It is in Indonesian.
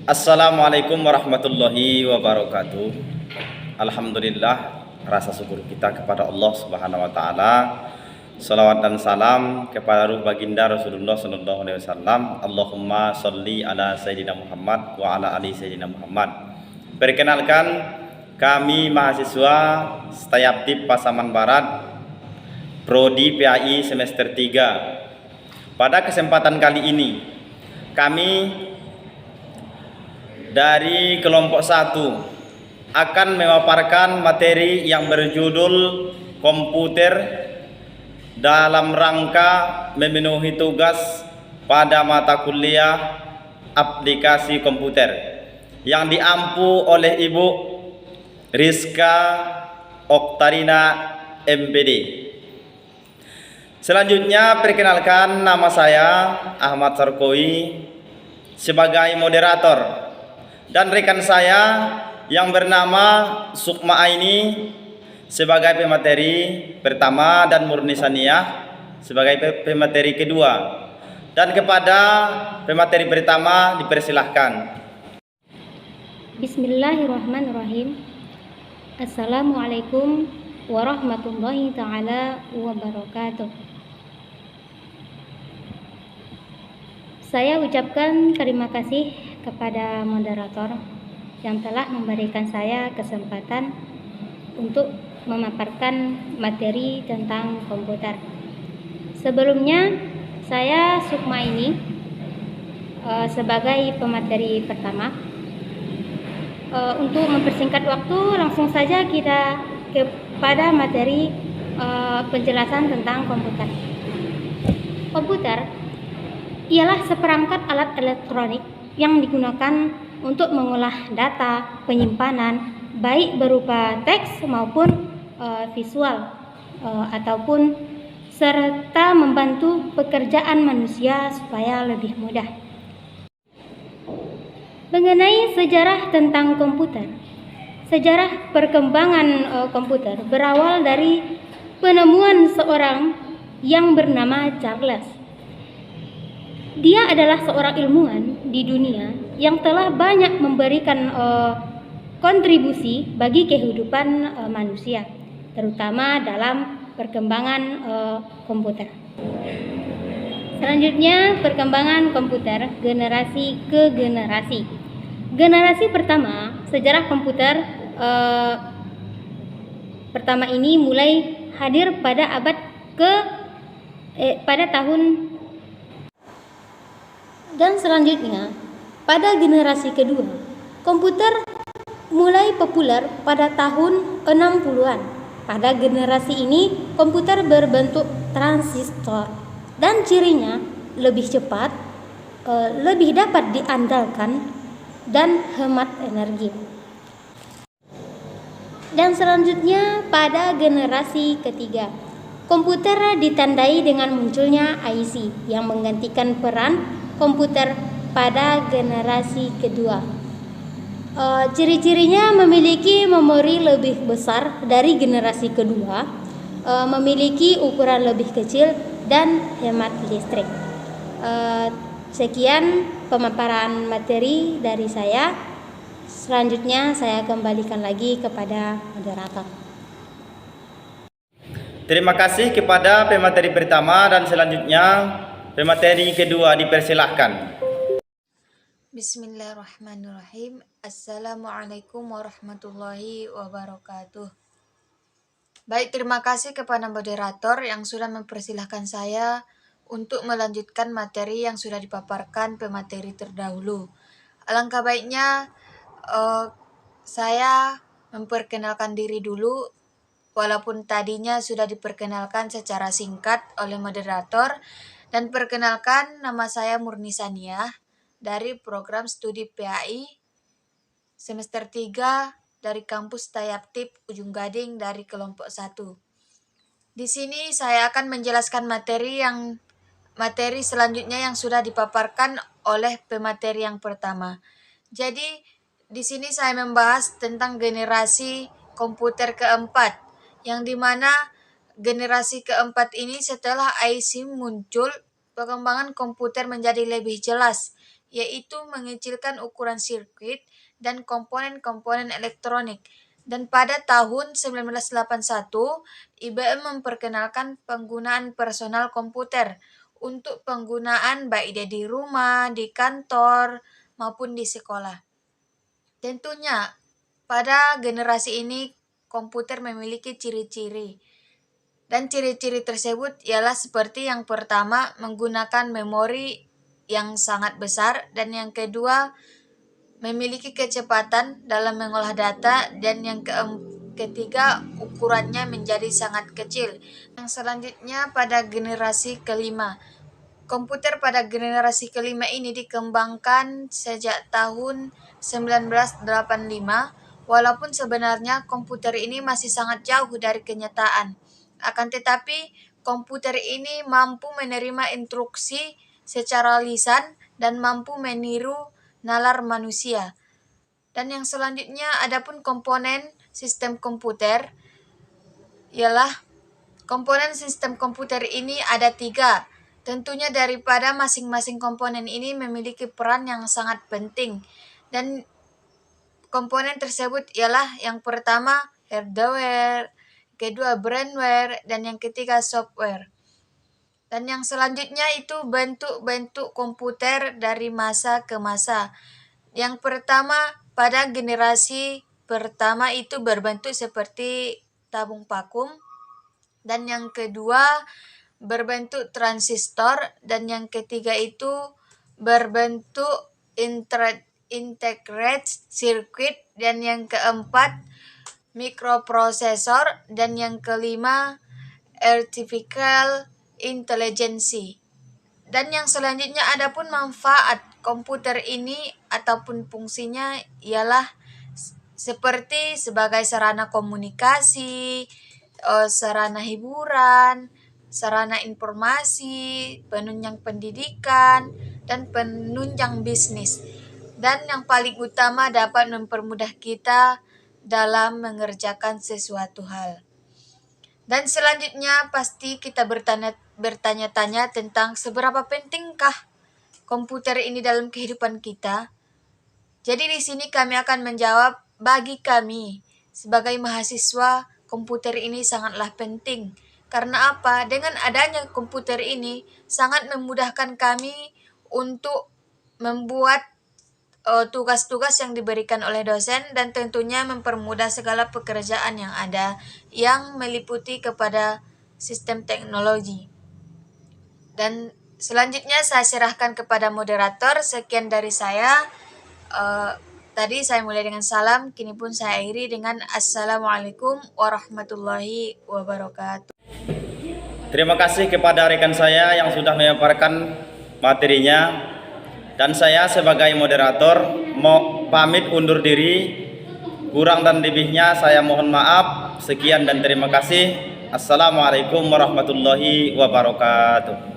Assalamualaikum warahmatullahi wabarakatuh. Alhamdulillah, rasa syukur kita kepada Allah Subhanahu wa taala. Salawat dan salam kepada ruh baginda Rasulullah sallallahu alaihi wasallam. Allahumma sholli ala sayyidina Muhammad wa ala ali sayyidina Muhammad. Perkenalkan, kami mahasiswa Stayaptip Pasaman Barat Prodi PAI semester 3. Pada kesempatan kali ini kami dari kelompok 1 akan memaparkan materi yang berjudul komputer dalam rangka memenuhi tugas pada mata kuliah aplikasi komputer yang diampu oleh Ibu Rizka Oktarina MPD. Selanjutnya perkenalkan, nama saya Ahmad Sarkowi sebagai moderator, dan rekan saya yang bernama Sukma Aini sebagai pemateri pertama dan Murni Saniyah sebagai pemateri kedua. Dan kepada pemateri pertama dipersilahkan. Bismillahirrahmanirrahim. Assalamualaikum warahmatullahi ta'ala wabarakatuh. Saya ucapkan terima kasih kepada moderator yang telah memberikan saya kesempatan untuk memaparkan materi tentang komputer. Sebelumnya, saya Sukma ini sebagai pemateri pertama. Untuk mempersingkat waktu, langsung saja kita kepada materi penjelasan tentang komputer. Komputer ialah seperangkat alat elektronik yang digunakan untuk mengolah data penyimpanan, baik berupa teks maupun visual, ataupun serta membantu pekerjaan manusia supaya lebih mudah. Mengenai sejarah tentang komputer, sejarah perkembangan komputer berawal dari penemuan seorang yang bernama Charles. Dia adalah seorang ilmuwan di dunia yang telah banyak memberikan kontribusi bagi kehidupan manusia, terutama dalam perkembangan komputer. Selanjutnya, perkembangan komputer generasi ke generasi. Generasi pertama, sejarah komputer pertama ini mulai hadir pada pada tahun. Dan selanjutnya, pada generasi kedua, komputer mulai populer pada tahun 60-an. Pada generasi ini, komputer berbentuk transistor dan cirinya lebih cepat, lebih dapat diandalkan, dan hemat energi. Dan selanjutnya, pada generasi ketiga, komputer ditandai dengan munculnya IC yang menggantikan peran komputer pada generasi kedua. Ciri-cirinya memiliki memori lebih besar dari generasi kedua, memiliki ukuran lebih kecil, dan hemat listrik. Sekian pemaparan materi dari saya. Selanjutnya saya kembalikan lagi kepada moderator. Terima kasih kepada pemateri pertama, dan selanjutnya pemateri kedua dipersilahkan. Bismillahirrahmanirrahim. Assalamualaikum warahmatullahi wabarakatuh. Baik, terima kasih kepada moderator yang sudah mempersilahkan saya untuk melanjutkan materi yang sudah dipaparkan pemateri terdahulu. Alangkah baiknya saya memperkenalkan diri dulu, walaupun tadinya sudah diperkenalkan secara singkat oleh moderator. Dan perkenalkan, nama saya Murni Saniyah dari program studi PAI semester 3 dari kampus Stayaptip Ujung Gading dari kelompok 1. Di sini saya akan menjelaskan materi selanjutnya yang sudah dipaparkan oleh pemateri yang pertama. Jadi di sini saya membahas tentang generasi komputer keempat, yang dimana generasi keempat ini setelah IC muncul, perkembangan komputer menjadi lebih jelas, yaitu mengecilkan ukuran sirkuit dan komponen-komponen elektronik. Dan pada tahun 1981, IBM memperkenalkan penggunaan personal komputer untuk penggunaan baik di rumah, di kantor, maupun di sekolah. Tentunya, pada generasi ini komputer memiliki ciri-ciri. Dan ciri-ciri tersebut ialah seperti yang pertama, menggunakan memori yang sangat besar, dan yang kedua, memiliki kecepatan dalam mengolah data, dan yang ketiga, ukurannya menjadi sangat kecil. Yang selanjutnya pada generasi kelima. Komputer pada generasi kelima ini dikembangkan sejak tahun 1985, walaupun sebenarnya komputer ini masih sangat jauh dari kenyataan. Akan tetapi, komputer ini mampu menerima instruksi secara lisan dan mampu meniru nalar manusia. Dan yang selanjutnya, adapun komponen sistem komputer ialah komponen sistem komputer ini ada 3. Tentunya daripada masing-masing komponen ini memiliki peran yang sangat penting. Dan komponen tersebut ialah yang pertama hardware, kedua brandware, dan yang ketiga software. Dan yang selanjutnya itu bentuk-bentuk komputer dari masa ke masa. Yang pertama, pada generasi pertama itu berbentuk seperti tabung vakum. Dan yang kedua berbentuk transistor, dan yang ketiga itu berbentuk integrated circuit, dan yang keempat mikroprosesor, dan yang kelima artificial intelligence. Dan yang selanjutnya adapun manfaat komputer ini ataupun fungsinya ialah seperti sebagai sarana komunikasi, sarana hiburan, sarana informasi, penunjang pendidikan, dan penunjang bisnis. Dan yang paling utama dapat mempermudah kita dalam mengerjakan sesuatu hal. Dan selanjutnya pasti kita bertanya-tanya tentang seberapa pentingkah komputer ini dalam kehidupan kita. Jadi di sini kami akan menjawab, bagi kami sebagai mahasiswa, komputer ini sangatlah penting. Karena apa? Dengan adanya komputer ini sangat memudahkan kami untuk membuat tugas-tugas yang diberikan oleh dosen, dan tentunya mempermudah segala pekerjaan yang ada yang meliputi kepada sistem teknologi. Dan selanjutnya saya serahkan kepada moderator. Sekian dari saya. Tadi saya mulai dengan salam, kini pun saya akhiri dengan Assalamualaikum warahmatullahi wabarakatuh. Terima kasih kepada rekan saya yang sudah memaparkan materinya. Dan saya sebagai moderator mau pamit undur diri. Kurang dan lebihnya saya mohon maaf. Sekian dan terima kasih. Assalamualaikum warahmatullahi wabarakatuh.